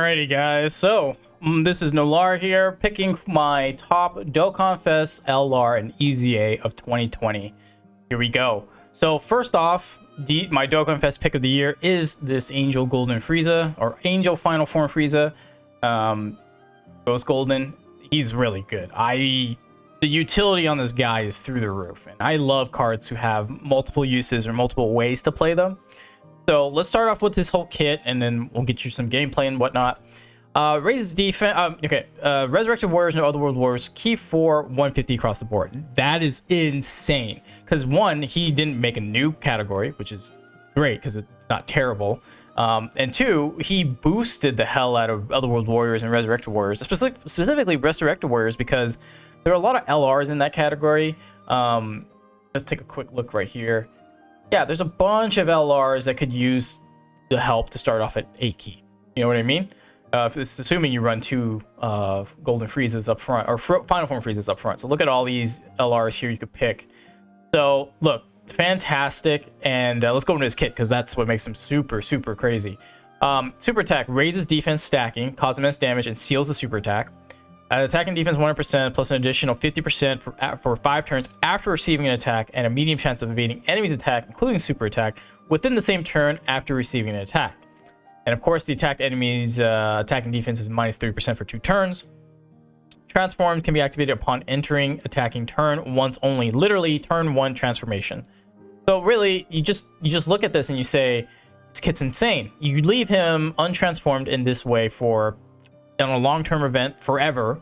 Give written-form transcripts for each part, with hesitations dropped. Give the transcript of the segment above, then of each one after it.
Alrighty guys, so this is Nolar here, picking my top Dokkan Fest, LR, and EZA of 2020. Here we go. So first off, my Dokkan Fest pick of the year is this Angel Golden Frieza, or Angel Final Form Frieza. Ghost Golden. He's really good. The utility on this guy is through the roof, and I love cards who have multiple uses or multiple ways to play them. So let's start off with this whole kit, and then we'll get you some gameplay and whatnot. Raises defense. Resurrected Warriors and Otherworld Warriors, key 4, 150 across the board. That is insane. Because one, he didn't make a new category, which is great because it's not terrible. And two, he boosted the hell out of Otherworld Warriors and Resurrected Warriors, specifically Resurrected Warriors, because there are a lot of LRs in that category. Let's take a quick look right here. Yeah, there's a bunch of LRs that could use the help to start off at 8 key. You know what I mean? Assuming you run two Golden Friezas up front, or Final Form Friezas up front. So look at all these LRs here you could pick. So look, fantastic. And let's go into his kit, because that's what makes him super, super crazy. Super attack raises defense stacking, causes immense damage, and seals the super attack. Attack and defense 100% plus an additional 50% for 5 turns after receiving an attack, and a medium chance of evading enemy's attack, including super attack, within the same turn after receiving an attack. And of course, the attacked enemy's attack and defense is minus 3% for 2 turns. Transformed can be activated upon entering attacking turn once only. Literally, turn 1 transformation. So really, you just look at this and you say, this kit's insane. You leave him untransformed in this way for on a long-term event forever,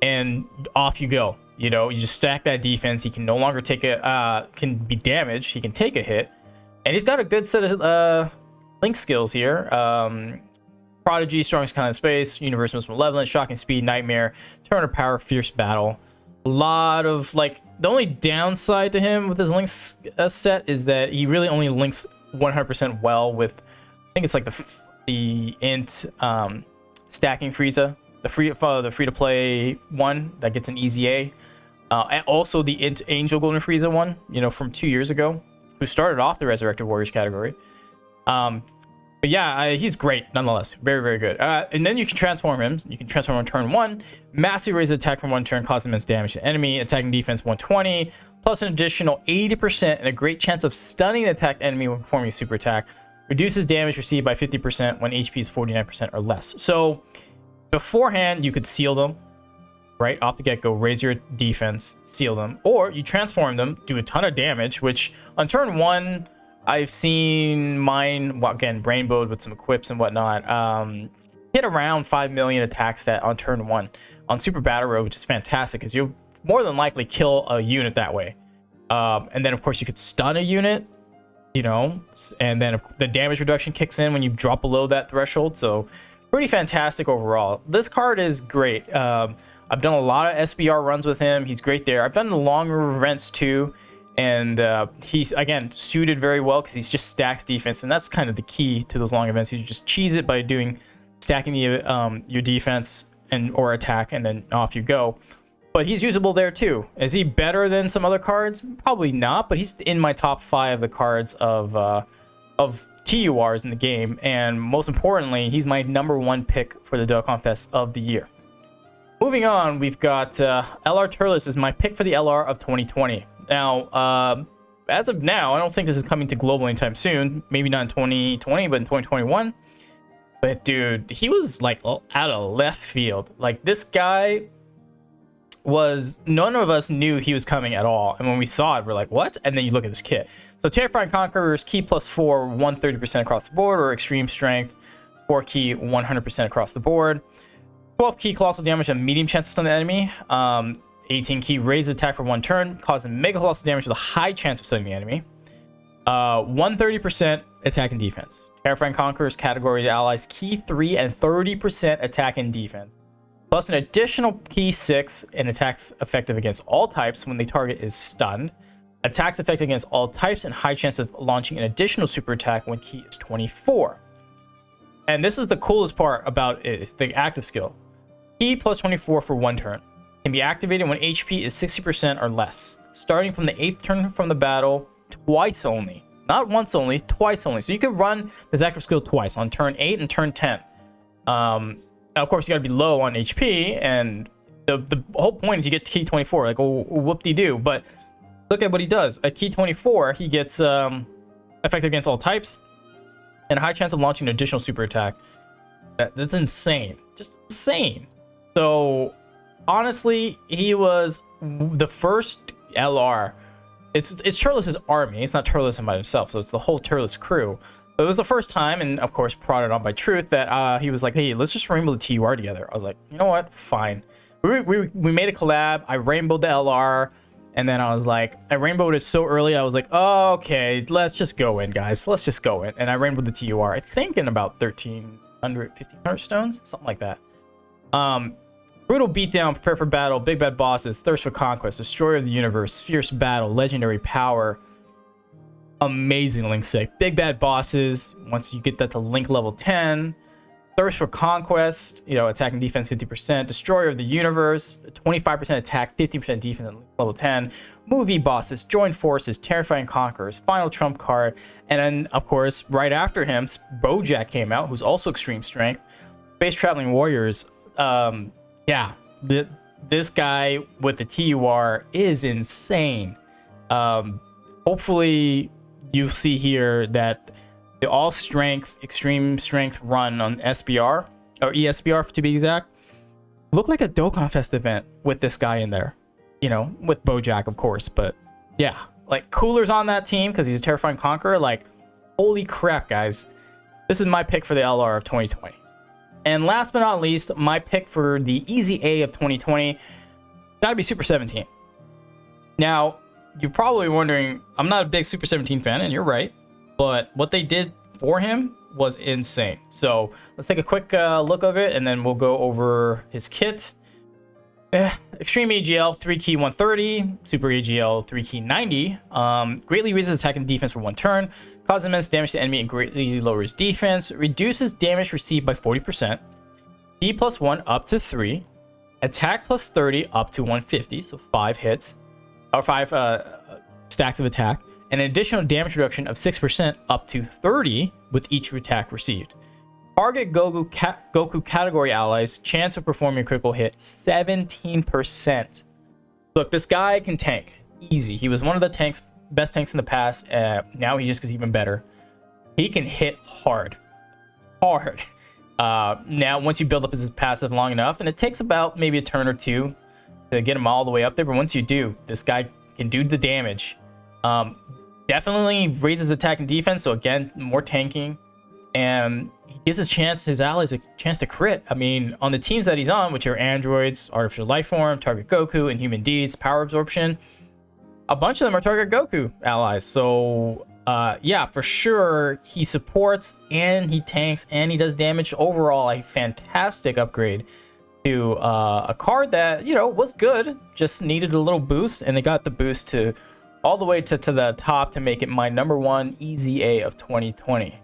and off you go. You know, you just stack that defense. He can no longer take can be damaged. He can take a hit, and he's got a good set of link skills here. Prodigy, strongest kind of space, universe most malevolent, shocking speed, nightmare, turn of power, fierce battle. A lot of, like, the only downside to him with his links set is that he really only links 100% well with, I think it's like the int stacking Frieza, the free to play one that gets an EZA, and also the int Angel Golden Frieza one, you know, from 2 years ago, who started off the Resurrected Warriors category. But yeah, he's great nonetheless. Very, very good. And then you can transform him. You can transform on turn 1, massively raise attack from 1 turn, cause immense damage to enemy, attacking defense 120, plus an additional 80% and a great chance of stunning the attacked enemy when performing a super attack. Reduces damage received by 50% when HP is 49% or less. So beforehand, you could seal them right off the get-go, raise your defense, seal them, or you transform them, do a ton of damage, which on turn 1, I've seen mine, well, again, rainbowed with some equips and whatnot, hit around 5 million attack stat on turn 1 on Super Battle Road, which is fantastic because you'll more than likely kill a unit that way. And then, of course, you could stun a unit, you know, and then the damage reduction kicks in when you drop below that threshold. So pretty fantastic overall. This card is great. I've done a lot of SBR runs with him. He's great there. I've done the longer events too, and he's, again, suited very well because he's just stacks defense, and that's kind of the key to those long events. You just cheese it by stacking the your defense or attack, and then off you go. But he's usable there too. Is he better than some other cards? Probably not, but he's in my top 5 of the cards of TURs in the game, and most importantly, he's my #1 pick for the Dokkan Fest of the year. Moving on, we've got LR Turles is my pick for the LR of 2020. Now, as of now, I don't think this is coming to global anytime soon. Maybe not in 2020, but in 2021. But dude, he was like out of left field. Like, this guy none of us knew he was coming at all, and when we saw it, we're like, what? And then you look at this kit. So Terrifying Conquerors, key +4, 130% across the board, or extreme strength, 4 key, 100% across the board. 12 key colossal damage, a medium chance to stun the enemy. 18 key raises attack for 1 turn, causing mega colossal damage with a high chance of stunning the enemy. 130% attack and defense. Terrifying Conquerors category allies, key 3 and 30% attack and defense, plus an additional key 6 and attacks effective against all types when the target is stunned. Attacks effective against all types and high chance of launching an additional super attack when key is 24. And this is the coolest part about it, the active skill. Key +24 for 1 turn. Can be activated when HP is 60% or less, starting from the 8th turn from the battle, twice only. Not once only, twice only. So you could run this active skill twice, on turn 8 and turn 10. Of course, you gotta be low on HP, and the whole point is you get key 24, like, oh, whoop-de-doo. But look at what he does. At key 24, he gets effective against all types, and a high chance of launching an additional super attack. That's insane. Just insane. So, honestly, he was the first LR. It's Turles' army. It's not Turles by himself, so it's the whole Turles crew. But it was the first time, and of course, prodded on by Truth, that he was like, hey, let's just rainbow the TUR together. I was like, you know what? Fine. We made a collab. I rainbowed the LR. And then I was like, I rainbowed it so early, I was like, oh, okay, let's just go in, guys. Let's just go in. And I rainbowed the TUR, I think, in about 1,300, 1,500 stones, something like that. Brutal beatdown, prepare for battle, big bad bosses, thirst for conquest, destroyer of the universe, fierce battle, legendary power. Amazing link sick. Big bad bosses, once you get that to link level 10. Thirst for conquest, you know, attack and defense 50%. Destroyer of the universe, 25% attack, 50% defense at level 10. Movie bosses, join forces, terrifying conquerors, final trump card. And then, of course, right after him, Bojack came out, who's also extreme strength. Space traveling warriors. Yeah, this guy with the TUR is insane. Hopefully, you see here that the all strength, extreme strength run on SBR, or ESBR to be exact, looked like a Dokkan Fest event with this guy in there. You know, with Bojack, of course. But yeah, like Cooler's on that team because he's a terrifying conqueror. Like, holy crap, guys. This is my pick for the LR of 2020. And last but not least, my pick for the EZA of 2020 gotta be Super 17. Now, you're probably wondering, I'm not a big Super 17 fan, and you're right. But what they did for him was insane. So let's take a quick look of it, and then we'll go over his kit. Extreme AGL 3 key 130, Super AGL 3 key 90. Greatly raises attack and defense for 1 turn, causes immense damage to enemy and greatly lowers defense, reduces damage received by 40%, D plus 1 up to 3, attack plus 30 up to 150, so 5 hits, or 5 stacks of attack. An additional damage reduction of 6% up to 30 with each attack received. Target Goku category allies, chance of performing a critical hit, 17%. Look, this guy can tank. Easy. He was one of the best tanks in the past. Now he just gets even better. He can hit hard. Hard. Now, once you build up his passive long enough, and it takes about maybe a turn or two to get him all the way up there, but once you do, this guy can do the damage. Definitely raises attack and defense, so again, more tanking, and he gives his allies a chance to crit. I mean, on the teams that he's on, which are androids, artificial life form, target Goku, and human deeds, power absorption, a bunch of them are target Goku allies. So yeah, for sure, he supports and he tanks and he does damage. Overall, a fantastic upgrade to a card that, you know, was good, just needed a little boost, and they got the boost to all the way to the top to make it my #1 EZA of 2020.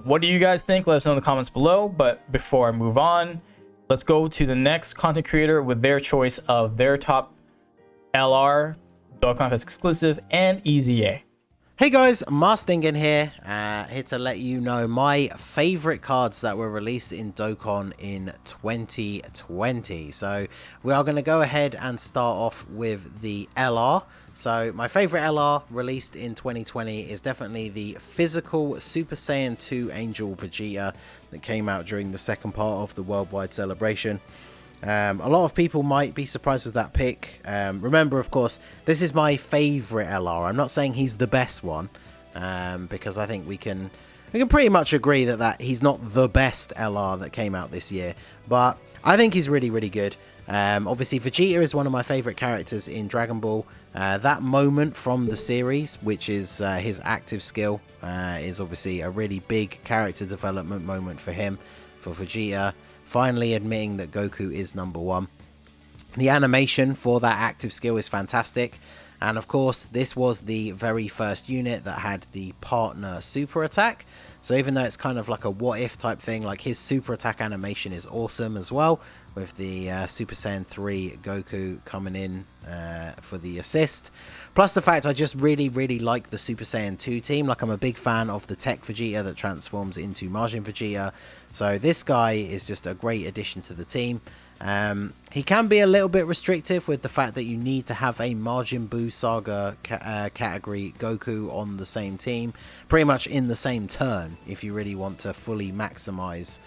What do you guys think? Let us know in the comments below. But before I move on, let's go to the next content creator with their choice of their top LR, Dokkan Fest exclusive, and EZA. Hey guys, Masting in here, here to let you know my favorite cards that were released in Dokkan in 2020. So we are going to go ahead and start off with the LR. So my favorite LR released in 2020 is definitely the physical Super Saiyan 2 Angel Vegeta that came out during the second part of the worldwide celebration. A lot of people might be surprised with that pick. Remember, of course, this is my favorite LR. I'm not saying he's the best one, because I think we can pretty much agree that he's not the best LR that came out this year, but I think he's really, really good. Obviously, Vegeta is one of my favorite characters in Dragon Ball. That moment from the series, which is his active skill, is obviously a really big character development moment for him, for Vegeta. Finally admitting that Goku is #1. The animation for that active skill is fantastic. And of course, this was the very first unit that had the partner super attack. So even though it's kind of like a what if type thing, like his super attack animation is awesome as well, with the Super Saiyan 3 Goku coming in for the assist. Plus the fact I just really like the Super Saiyan 2 team. Like, I'm a big fan of the Tech Vegeta that transforms into Majin Vegeta. So this guy is just a great addition to the team. He can be a little bit restrictive with the fact that you need to have a Majin Buu Saga category Goku on the same team, pretty much in the same turn, if you really want to fully maximize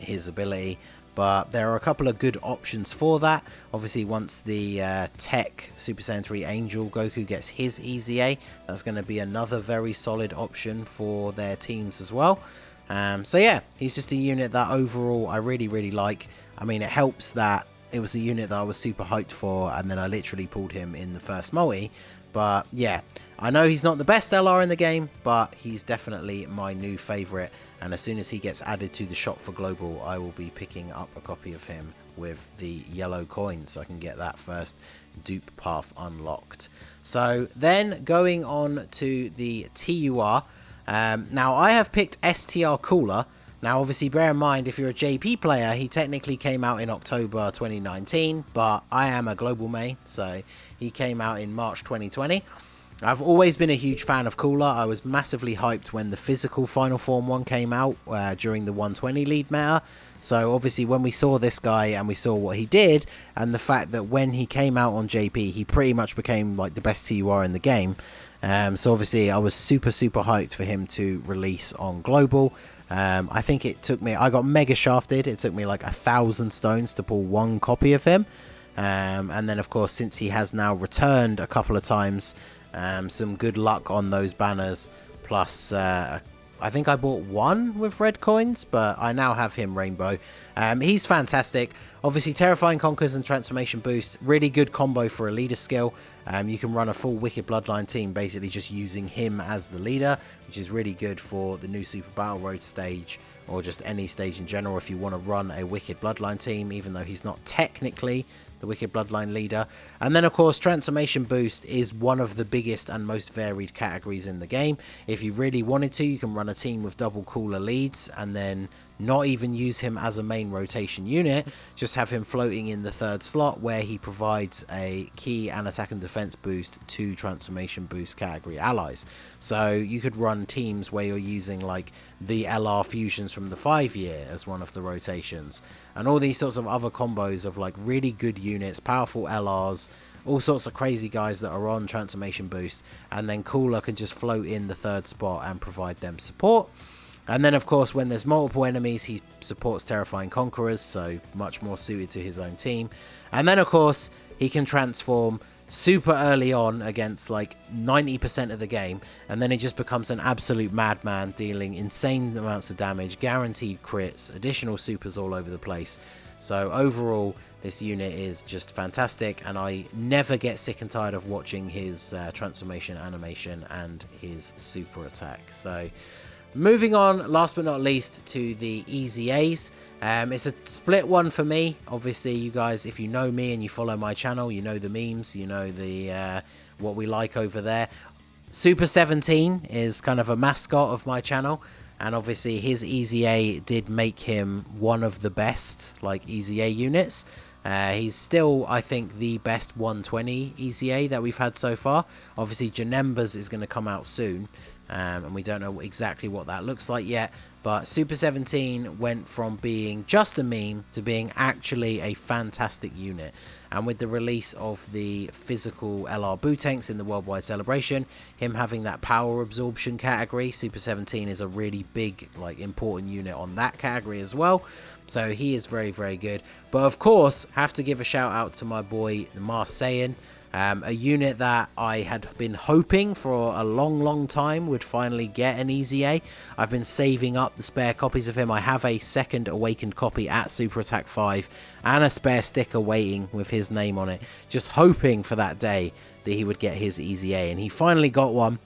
his ability. But there are a couple of good options for that. Obviously, once the Tech Super Saiyan 3 Angel Goku gets his EZA, that's going to be another very solid option for their teams as well. So yeah, he's just a unit that overall I really like. I mean, it helps that it was a unit that I was super hyped for, and then I literally pulled him in the first multi. But yeah, I know he's not the best LR in the game, but he's definitely my new favourite. And as soon as he gets added to the shop for global, I will be picking up a copy of him with the yellow coin, so I can get that first dupe path unlocked. So then going on to the TUR. Now I have picked STR Cooler. Now obviously bear in mind, if you're a JP player, he technically came out in October 2019, but I am a global main, so he came out in March 2020. I've always been a huge fan of Cooler. I was massively hyped when the physical Final Form 1 came out during the 120 lead meta. So obviously when we saw this guy and we saw what he did, and the fact that when he came out on JP, he pretty much became like the best TUR in the game. So obviously I was super hyped for him to release on global. I think it took me, I got mega shafted. It took me like 1,000 stones to pull one copy of him. And then of course, since he has now returned a couple of times, some good luck on those banners. Plus, I think I bought one with red coins, but I now have him rainbow. He's fantastic. Obviously, Terrifying Conquers and Transformation Boost, really good combo for a leader skill. You can run a full Wicked Bloodline team, basically just using him as the leader, which is really good for the new Super Battle Road stage, or just any stage in general if you want to run a Wicked Bloodline team, even though he's not technically the Wicked Bloodline leader. And then of course, Transformation Boost is one of the biggest and most varied categories in the game. If you really wanted to, you can run a team with double Cooler leads and then not even use him as a main rotation unit, just have him floating in the third slot where he provides a key and attack and defense boost to Transformation Boost category allies. So you could run teams where you're using like the LR fusions from the 5-year as one of the rotations, and all these sorts of other combos of like really good units, powerful LRs, all sorts of crazy guys that are on Transformation Boost, and then Cooler can just float in the third spot and provide them support. And then of course, when there's multiple enemies, he supports Terrifying Conquerors, so much more suited to his own team. And then of course, he can transform super early on against like 90% of the game, and then he just becomes an absolute madman, dealing insane amounts of damage, guaranteed crits, additional supers all over the place. So overall, this unit is just fantastic, and I never get sick and tired of watching his transformation animation and his super attack. So moving on, last but not least, to the EZAs. It's a split one for me. Obviously, you guys, if you know me and you follow my channel, you know the memes, you know the what we like over there. Super 17 is kind of a mascot of my channel, and obviously his EZA did make him one of the best like EZA units. He's still, I think, the best 120 EZA that we've had so far. Obviously, Janemba's is going to come out soon, and we don't know exactly what that looks like yet. But Super 17 went from being just a meme to being actually a fantastic unit. And with the release of the physical LR Buu tanks in the Worldwide Celebration, him having that power absorption category, Super 17 is a really big, like, important unit on that category as well. So he is very good. But of course, have to give a shout out to my boy, the Masting. A unit that I had been hoping for a long time would finally get an EZA. I've been saving up the spare copies of him. I have a second awakened copy at Super Attack 5 and a spare sticker waiting with his name on it, just hoping for that day that he would get his EZA, and he finally got one.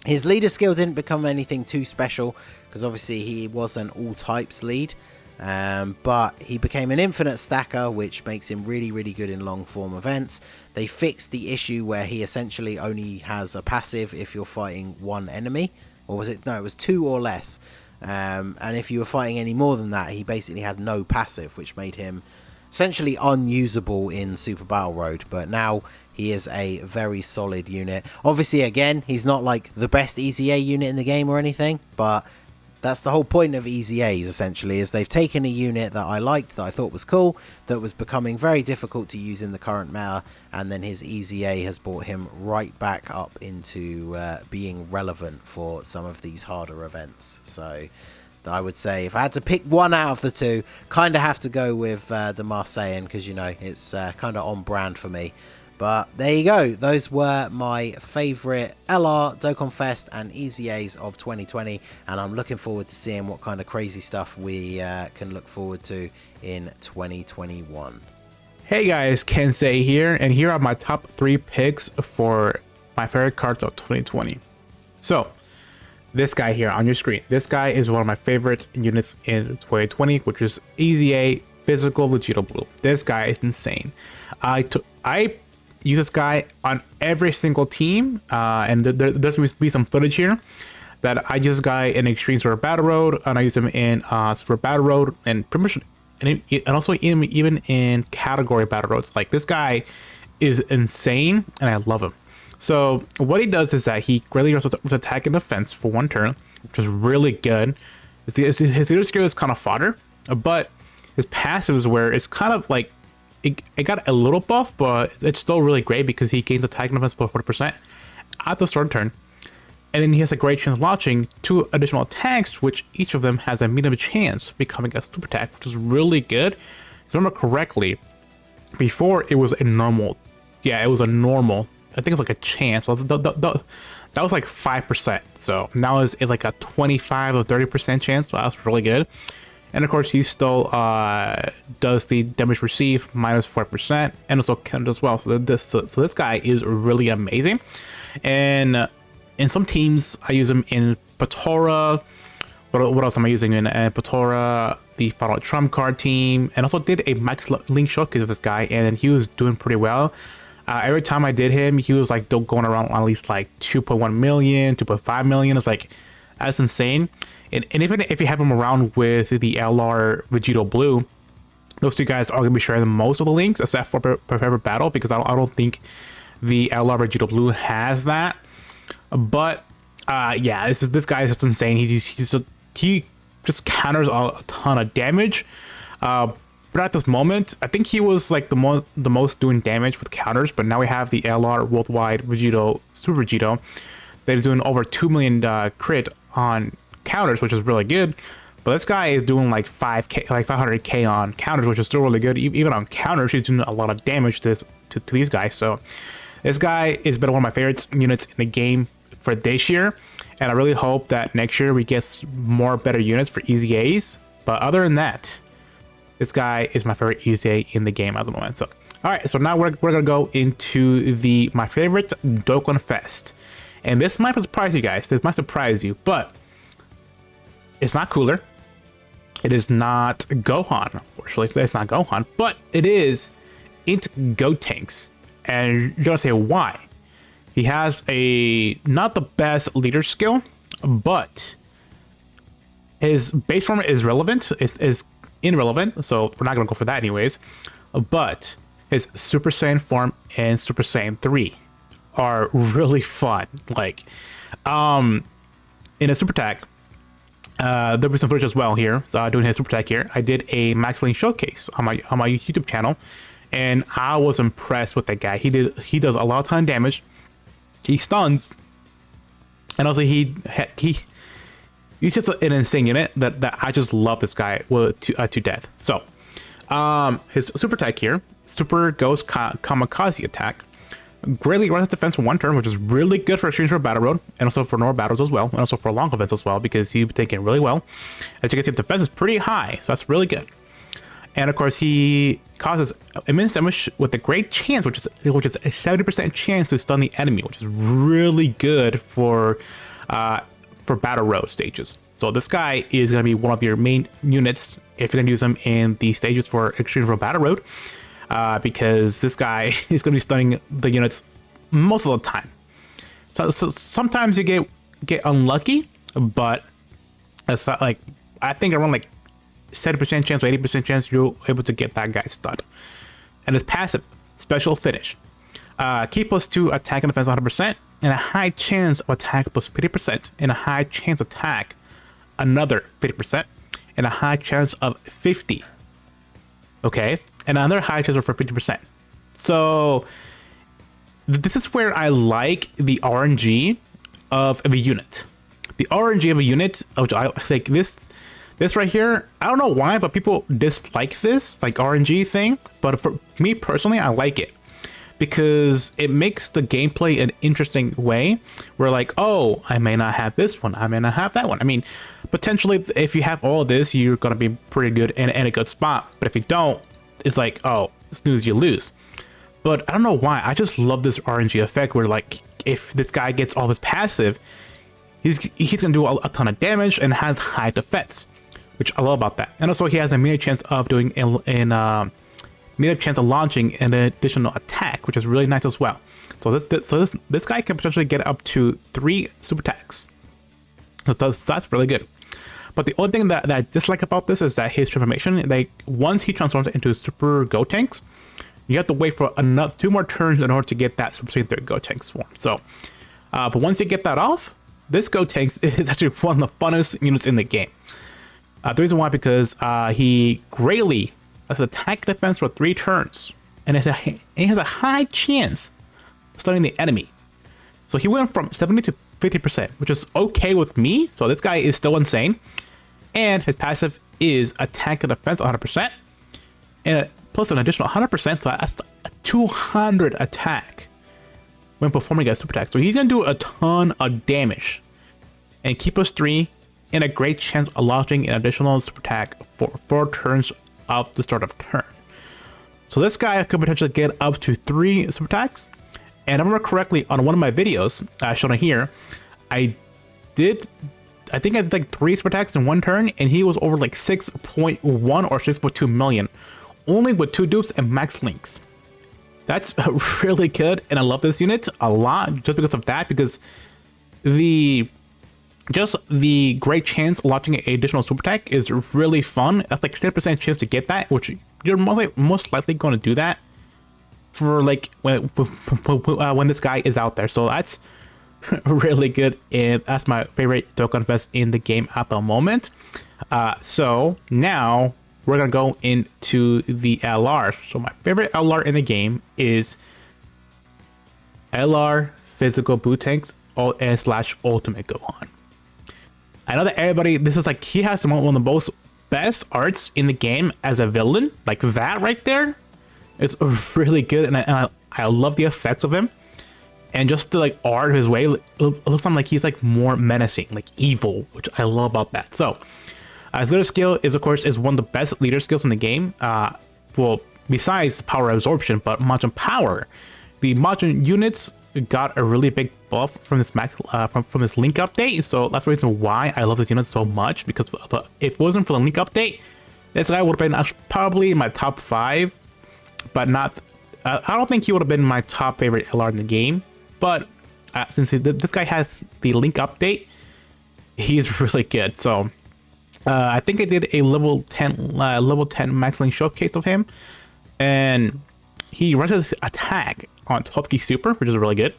His leader skill didn't become anything too special because obviously he was an all types lead. But he became an infinite stacker, which makes him really, really good in long form events. They fixed the issue where he essentially only has a passive if you're fighting one enemy, or was it? No, it was 2 or less. And if you were fighting any more than that, he basically had no passive, which made him essentially unusable in Super Battle Road. But now he is a very solid unit. Obviously, again, he's not like the best EZA unit in the game or anything, but that's the whole point of EZAs, essentially, is they've taken a unit that I liked, that I thought was cool, that was becoming very difficult to use in the current meta, and then his EZA has brought him right back up into being relevant for some of these harder events. So I would say if I had to pick one out of the two, kind of have to go with the Marseillan, because, you know, it's kind of on brand for me. But there you go. Those were my favorite LR, Dokkan Fest, and EZAs of 2020. And I'm looking forward to seeing what kind of crazy stuff we can look forward to in 2021. Hey guys, Kensei here, and here are my top 3 picks for my favorite cards of 2020. So, this guy here on your screen. This guy is one of my favorite units in 2020, which is EZA Physical Vegito Blue. This guy is insane. I use this guy on every single team, and there's going to be some footage here that I use this guy in Extreme Super Battle Road, and I use him in Super Battle Road, and pretty much, and also even in category battle roads. Like, this guy is insane, and I love him. So what he does is that he greatly reduces attack and defense for 1 turn, which is really good. His leader skill is kind of fodder, but his passive is where it's kind of like it got a little buff, but it's still really great because he gains attack and defense by 40% at the start of turn. And then he has a great chance of launching 2 additional attacks, which each of them has a medium chance of becoming a super attack, which is really good. If I remember correctly, before it was a normal. Yeah, it was a normal. I think it's like a chance. That was like 5%. So now it's like a 25 or 30% chance. So that's really good. And of course, he still does the damage received minus 4%, and also counted as well. So this guy is really amazing. And in some teams, I use him in Patora. What else am I using in Patora? The Final Trump card team, and also did a Max Link showcase of this guy, and he was doing pretty well. Every time I did him, he was like going around at least like 2.1 million, 2.5 million. It's like, that's insane. And even if you have him around with the LR Vegito Blue, those 2 guys are going to be sharing most of the links, except for Perfect Battle, because I don't think the LR Vegito Blue has that. But yeah, this guy is just insane. He just counters a ton of damage. But at this moment, I think he was like the most doing damage with counters. But now we have the LR Worldwide Vegito Super Vegito that is doing over 2 million crit on counters, which is really good. But this guy is doing like 500k on counters, which is still really good. Even on counters, he's doing a lot of damage to these guys. So this guy has been one of my favorite units in the game for this year, and I really hope that next year we get more better units for EZAs. But other than that, this guy is my favorite EZA in the game at the moment. So all right, so now we're gonna go into my favorite Dokkan Fest, and this might surprise you guys. This might surprise you, but it's not Cooler. It is not Gohan. Unfortunately, it's not Gohan, but it is Int Gotenks. And you're gonna say why? He has not the best leader skill, but his base form is relevant. Is irrelevant, so we're not gonna go for that anyways. But his Super Saiyan form and Super Saiyan 3 are really fun. Like, in a super attack, there'll be some footage as well here. Doing his super attack here, I did a Max Lane showcase on my YouTube channel, and I was impressed with that guy. He does a lot of ton damage. He stuns, and also he's just an insane unit that I just love this guy to death. So his super attack here, Super Ghost Kamikaze attack, greatly runs defense for 1 turn, which is really good for Extreme Short Battle Road, and also for normal battles as well, and also for long events as well, because he's taken really well. As you can see, the defense is pretty high, so that's really good. And of course, he causes immense damage with a great chance, which is a 70% chance to stun the enemy, which is really good for battle road stages. So this guy is going to be one of your main units if you're going to use him in the stages for Extreme Rural Battle Road, because this guy is going to be stunning the units most of the time. So sometimes you get unlucky, but it's not like, I think around like 70% chance or 80% chance you're able to get that guy stunned. And his passive, special finish. Key +2 attack and defense 100%, and a high chance of attack plus 50%, and a high chance of attack another 50%, and a high chance of 50. Okay, and another high chance for 50%. So this is where I like the RNG of a unit. The RNG of a unit, which I think this right here, I don't know why, but people dislike this like RNG thing. But for me personally, I like it because it makes the gameplay an interesting way. Where like, oh, I may not have this one, I may not have that one. I mean, potentially, if you have all of this, you're gonna be pretty good and in a good spot. But if you don't, it's like, oh, snooze, you lose. But I don't know why. I just love this RNG effect where like, if this guy gets all of his passive, he's gonna do a ton of damage and has high defense, which I love about that. And also he has a medium chance of doing medium chance of launching an additional attack, which is really nice as well. So this guy can potentially get up to 3 super attacks. So that's really good. But the only thing that I dislike about this is that his transformation, like once he transforms into super Gotenks, you have to wait for 2 more turns in order to get that Super Saiyan 3 Gotenks form. So, but once you get that off, this Gotenks is actually one of the funnest units in the game. The reason why, because he greatly has attack defense for 3 turns, and he has a high chance of stunning the enemy. So he went from 70 to 50%, which is okay with me. So this guy is still insane. And his passive is attack and defense 100%, and plus an additional 100%, so that's a 200 attack when performing a super attack. So he's gonna do a ton of damage, and keep us 3, and a great chance of launching an additional super attack for 4 turns of the start of turn. So this guy could potentially get up to 3 super attacks. And if I remember correctly, on one of my videos shown here, I think I did like 3 super attacks in 1 turn, and he was over like 6.1 or 6.2 million, only with 2 dupes and max links. That's really good, and I love this unit a lot just because of that, because the great chance of launching an additional super attack is really fun. That's like 10% chance to get that, which you're most likely going to do that for like when this guy is out there. So that's really good, and that's my favorite Dokkan Fest in the game at the moment. So now we're gonna go into the LR. So my favorite LR in the game is LR Physical Boot Tanks / Ultimate Gohan. I know that everybody, this is like, he has one of the most best arts in the game as a villain, like that right there. It's really good, and I love the effects of him, and just the like art of his way. It looks like he's like more menacing, like evil, which I love about that. So his leader skill is, of course, is one of the best leader skills in the game. Well, besides power absorption, but Majin Power. The Majin units got a really big buff from this from this link update, so that's the reason why I love this unit so much. Because if it wasn't for the link update, this guy would have been probably in my top 5. But not, I don't think he would have been my top favorite LR in the game. But since this guy has the link update, he's really good. So I think I did a level 10 max link showcase of him, and he rushes attack on 12 key super, which is really good,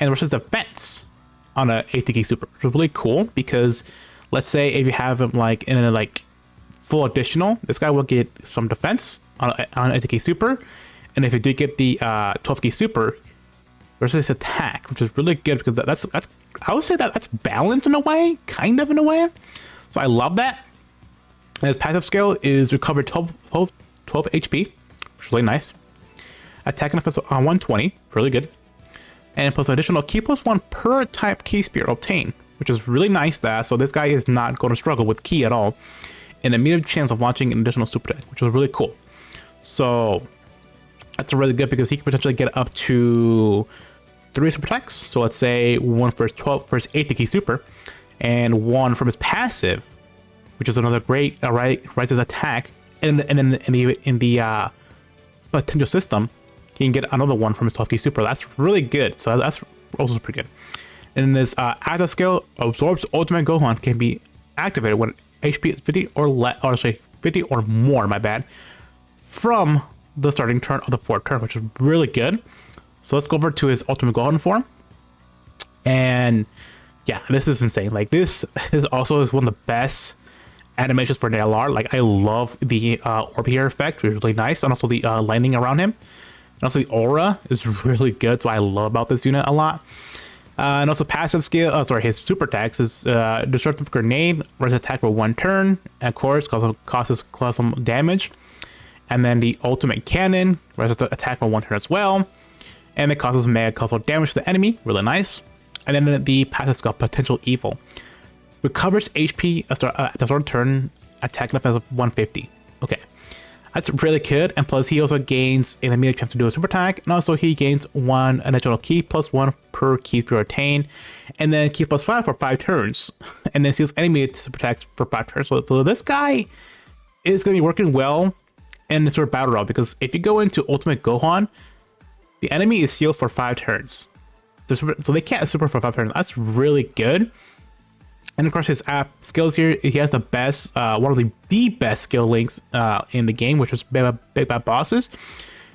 and rushes defense on a 80 key super, which is really cool. Because let's say if you have him like in a like full additional, this guy will get some defense on 80 key super, and if you do get the 12 key super, versus attack, which is really good, because that's I would say that's balanced in a way, kind of in a way. So I love that. And his passive skill is recover 12 HP, which is really nice. Attack and defense on 120, really good. And plus additional key +1 per type key spear obtained, which is really nice. So this guy is not going to struggle with key at all, and a medium chance of launching an additional super attack, which is really cool. So that's really good, because he can potentially get up to 3 super attacks. So let's say one first 80 key super, and 1 from his passive, which is another great rises attack. And then in the potential system, he can get another 1 from his 12T super. That's really good. So that's also pretty good. And this as a skill, absorbs ultimate Gohan can be activated when HP is 50 or 50 or more, my bad, from the starting turn of the 4th turn, which is really good. So let's go over to his ultimate Gohan form. And yeah, this is insane. Like, this is also one of the best animations for Nolar. Like, I love the orb here effect, which is really nice, and also the lightning around him. And also the aura is really good, so I love about this unit a lot. And also passive skill, his super attacks is destructive grenade, res attack for 1 turn, of course, causes some damage. And then the ultimate cannon, res attack for 1 turn as well, and it causes mega causal damage to the enemy, really nice. And then the passive skill, potential evil, recovers HP at the start of turn, attack and defense of 150. Okay, that's really good. And plus, he also gains an immediate chance to do a super attack, and also he gains 1 additional key plus 1 per key to retain, and then key plus 5 for 5 turns, and then seals enemy super attacks for 5 turns. So this guy is going to be working well in this sort of battle route, because if you go into Ultimate Gohan, the enemy is sealed for 5 turns. So they can't super for 5 turns. That's really good. And of course, his app skills here, he has the best, one of the best skill links in the game, which is Big Bad Bosses.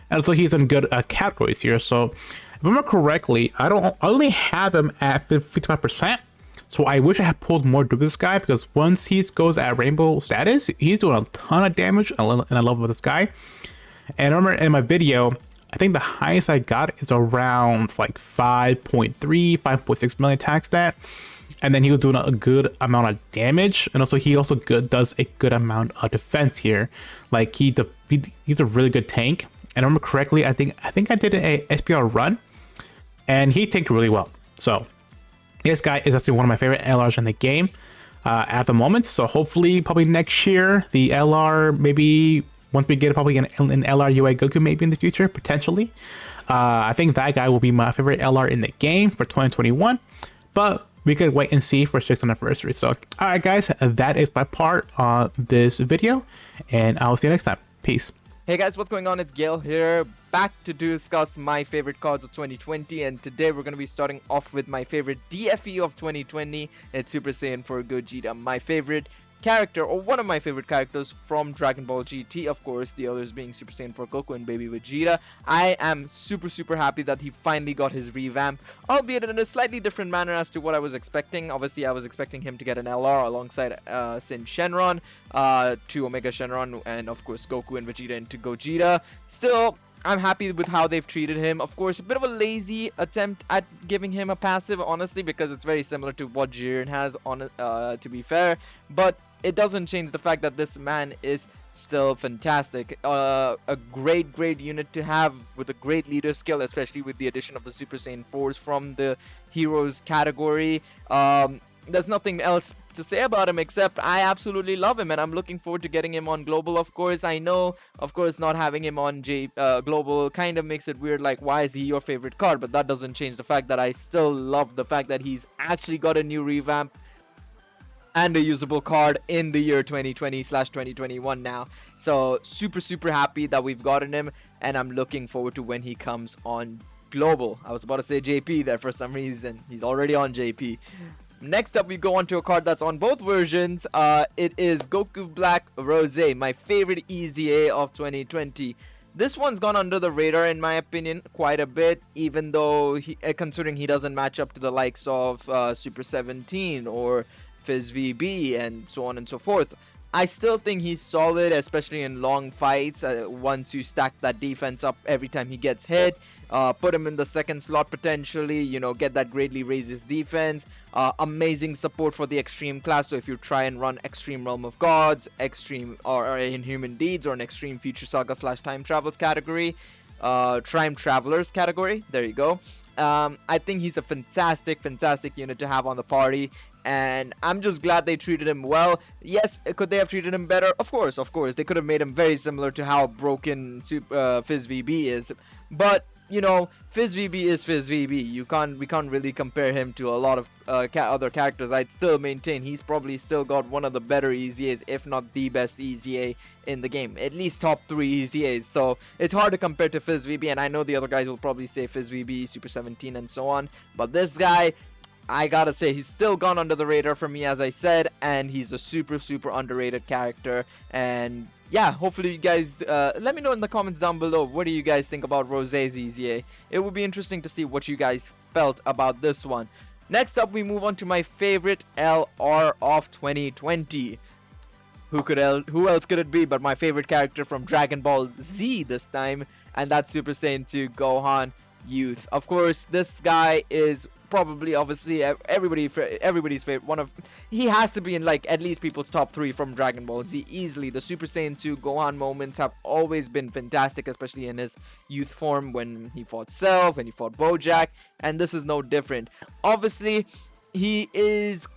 And so he's in good categories here. So if I remember correctly, I only have him at 55%. So I wish I had pulled more to this guy, because once he goes at rainbow status, he's doing a ton of damage, and I love this guy. And I remember in my video, I think the highest I got is around like 5.3, 5.6 million attack stat. And then he was doing a good amount of damage, and also he also does a good amount of defense here. Like, he's a really good tank. And I remember correctly, I think I did a SPR run, and he tanked really well. So this guy is actually one of my favorite LRs in the game at the moment. So hopefully, probably next year, the LR, maybe once we get probably an LR UA Goku maybe in the future, potentially. I think that guy will be my favorite LR in the game for 2021. But we could wait and see for 6th anniversary. So, all right, guys, that is my part on this video, and I'll see you next time. Peace. Hey guys, what's going on? It's Gail here, back to discuss my favorite cards of 2020, and today we're going to be starting off with my favorite DFE of 2020. It's Super Saiyan 4 Gogeta, my favorite character, or one of my favorite characters from Dragon Ball GT, of course, the others being Super Saiyan 4 Goku and Baby Vegeta. I am super happy that he finally got his revamp, albeit in a slightly different manner as to what I was expecting. Obviously, I was expecting him to get an LR alongside Sin Shenron, 2 Omega Shenron, and of course Goku and Vegeta into Gogeta. Still, I'm happy with how they've treated him. Of course, a bit of a lazy attempt at giving him a passive, honestly, because it's very similar to what Jiren has, on to be fair. But it doesn't change the fact that this man is still fantastic. A great unit to have, with a great leader skill, especially with the addition of the Super Saiyan 4s from the heroes category. There's nothing else to say about him except I absolutely love him, and I'm looking forward to getting him on Global. Of course, I know, of course, not having him on Global kind of makes it weird, like, why is he your favorite card? But that doesn't change the fact that I still love the fact that he's actually got a new revamp and a usable card in the year 2020/2021 now. So super happy that we've gotten him, and I'm looking forward to when he comes on Global. I was about to say JP there for some reason. He's already on JP. Next up, we go on to a card that's on both versions. It is Goku Black Rose, my favorite EZA of 2020. This one's gone under the radar, in my opinion, quite a bit, even though, considering he doesn't match up to the likes of Super 17 or Fizz VB and so on and so forth. I still think he's solid, especially in long fights. Once you stack that defense up every time he gets hit, put him in the second slot potentially, you know, get that greatly raise his defense. Amazing support for the extreme class. So if you try and run Extreme Realm of Gods, Extreme or Inhuman Deeds, or an Extreme Future Saga / Time Travels category, Time Travelers category, there you go. I think he's a fantastic unit to have on the party, and I'm just glad they treated him well. Yes, could they have treated him better? Of course. They could have made him very similar to how broken Fizz VB is, but you know, Fizz VB is Fizz VB. We can't really compare him to a lot of other characters. I'd still maintain he's probably still got one of the better EZAs, if not the best EZA in the game. At least top 3 EZAs. So it's hard to compare to Fizz VB, and I know the other guys will probably say Fizz VB, Super 17, and so on. But this guy, I gotta say, he's still gone under the radar for me, as I said, and he's a super underrated character. And yeah, hopefully you guys let me know in the comments down below, what do you guys think about Rosé's EZA. It would be interesting to see what you guys felt about this one. Next up, we move on to my favorite LR of 2020. Who else could it be but my favorite character from Dragon Ball Z this time, and that's Super Saiyan 2 Gohan Youth. Of course, this guy is probably, obviously, everybody's favorite. He has to be in like at least people's top 3 from Dragon Ball Z easily. The Super Saiyan 2 Gohan moments have always been fantastic, especially in his youth form when he fought Cell, when he fought Bojack, and this is no different. Obviously, he is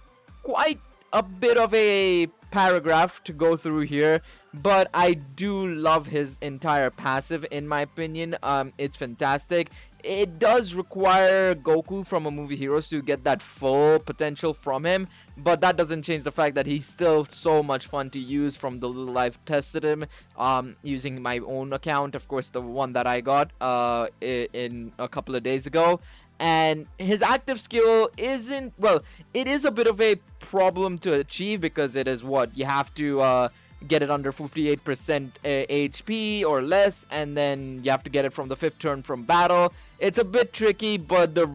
quite a bit of a paragraph to go through here, but I do love his entire passive. In my opinion, it's fantastic. It does require Goku from a movie Heroes to get that full potential from him, but that doesn't change the fact that he's still so much fun to use. From the little I've tested him using my own account, of course the one that I got in a couple of days ago. And his active skill isn't, well, it is a bit of a problem to achieve, because it is what you have to get it under 58% HP or less, and then you have to get it from the 5th turn from battle. It's a bit tricky, but the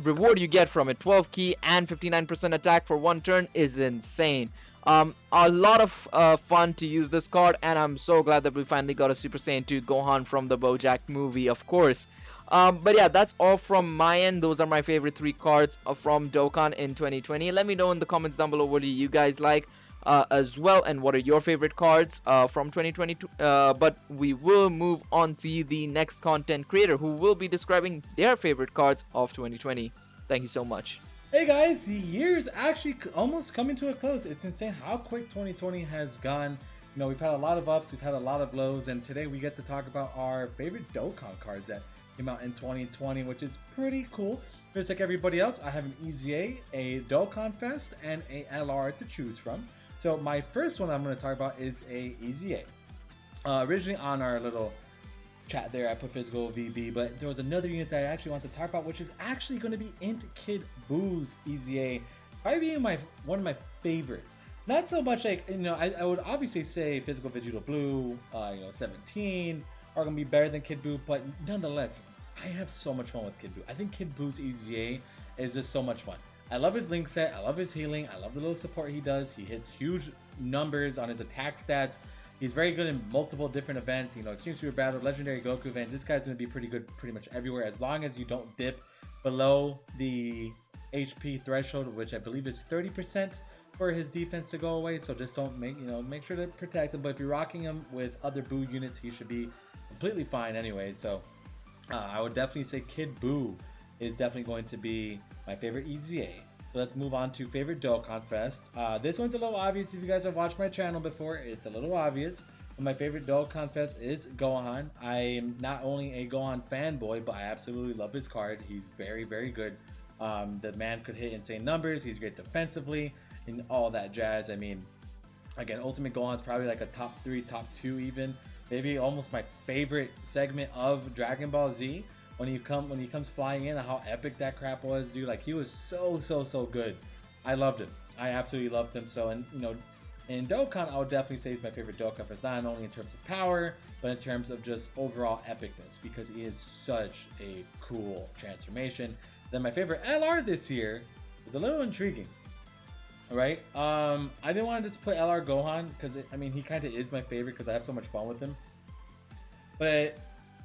reward you get from it, 12 key and 59% attack for 1 turn, is insane. A lot of fun to use this card, and I'm so glad that we finally got a Super Saiyan 2 Gohan from the Bojack movie, of course. But yeah, that's all from my end. Those are my favorite 3 cards from Dokkan in 2020. Let me know in the comments down below, what do you guys like as well, and what are your favorite cards from 2022. But we will move on to the next content creator, who will be describing their favorite cards of 2020. Thank you so much. Hey guys, the year is actually almost coming to a close. It's insane how quick 2020 has gone. You know, we've had a lot of ups, we've had a lot of lows, and today we get to talk about our favorite Dokkan cards that came out in 2020, which is pretty cool. Just like everybody else, I have an EZA, a Dokkan Fest, and a LR to choose from. So my first one I'm going to talk about is a EZA. Originally on our little chat there, I put physical VB, but there was another unit that I actually want to talk about, which is actually going to be Int Kid Boo's EZA, probably being one of my favorites. Not so much like, you know, I would obviously say physical Vegeta Blue, 17 are going to be better than Kid Buu, but nonetheless, I have so much fun with Kid Buu. I think Kid Boo's EZA is just so much fun. I love his link set, I love his healing, I love the little support he does. He hits huge numbers on his attack stats. He's very good in multiple different events, you know, Extreme Super Battle, Legendary Goku event. This guy's going to be pretty good pretty much everywhere, as long as you don't dip below the HP threshold, which I believe is 30% for his defense to go away. So just don't make sure to protect him. But if you're rocking him with other Buu units, he should be completely fine anyway. So I would definitely say Kid Buu is definitely going to be my favorite EZA. So let's move on to favorite Dokkan Fest. This one's a little obvious if you guys have watched my channel before. It's a little obvious. But my favorite Dokkan Fest is Gohan. I am not only a Gohan fanboy, but I absolutely love his card. He's very, very good. The man could hit insane numbers. He's great defensively and all that jazz. I mean, again, Ultimate Gohan's probably like a top 3, top 2 even. Maybe almost my favorite segment of Dragon Ball Z. When he comes flying in, how epic that crap was, dude. Like, he was so good. I loved him. I absolutely loved him. So, and you know, in Dokkan, I would definitely say he's my favorite Dokkan Fest, not only in terms of power, but in terms of just overall epicness, because he is such a cool transformation. Then my favorite LR this year is a little intriguing. Alright, I didn't want to just put LR Gohan, because I mean, he kind of is my favorite because I have so much fun with him. But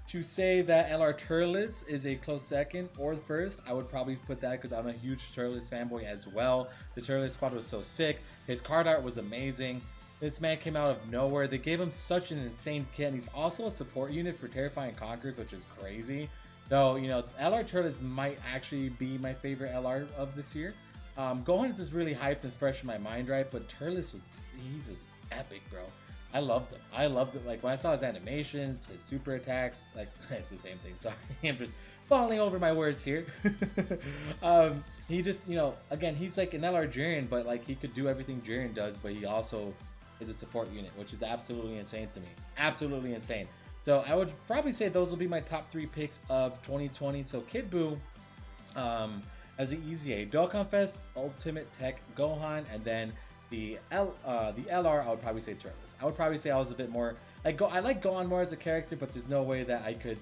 to say that LR Turles is a close second or first, I would probably put that because I'm a huge Turles fanboy as well. The Turles squad was so sick. His card art was amazing. This man came out of nowhere. They gave him such an insane kit, and he's also a support unit for Terrifying Conquerors, which is crazy. Though, you know, LR Turles might actually be my favorite LR of this year. Gohan is just really hyped and fresh in my mind, right? But Turles he's just epic, bro. I loved him. I loved it. Like when I saw his animations, his super attacks, like it's the same thing. Sorry, I'm just falling over my words here. He just, you know, again, he's like an LR Jiren, but like he could do everything Jiren does, but he also is a support unit, which is absolutely insane to me. Absolutely insane. So I would probably say those will be my top 3 picks of 2020. So Kid Buu, as the EZA, Dokkan Fest, Ultimate Tech Gohan, and then the LR, I would probably say Turles. I would probably say I was a bit more like I like Gohan more as a character, but there's no way that I could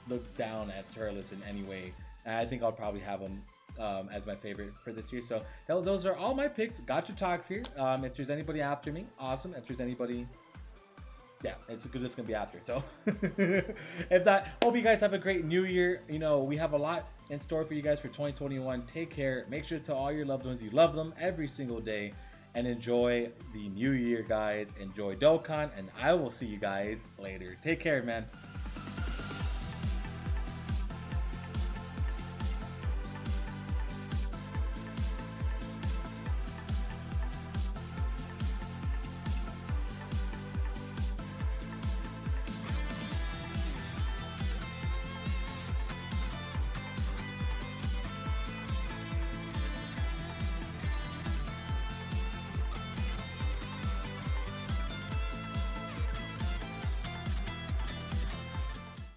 look down at Turles in any way. And I think I'll probably have him as my favorite for this year. So those are all my picks. Got your talks here. If there's anybody after me, awesome. If there's anybody, yeah, it's just gonna be after. So if not, hope you guys have a great new year. You know, we have a lot in store for you guys for 2021. Take care. Make sure to tell all your loved ones you love them every single day, and enjoy the new year, guys. Enjoy Dokkan, and I will see you guys later. Take care, man.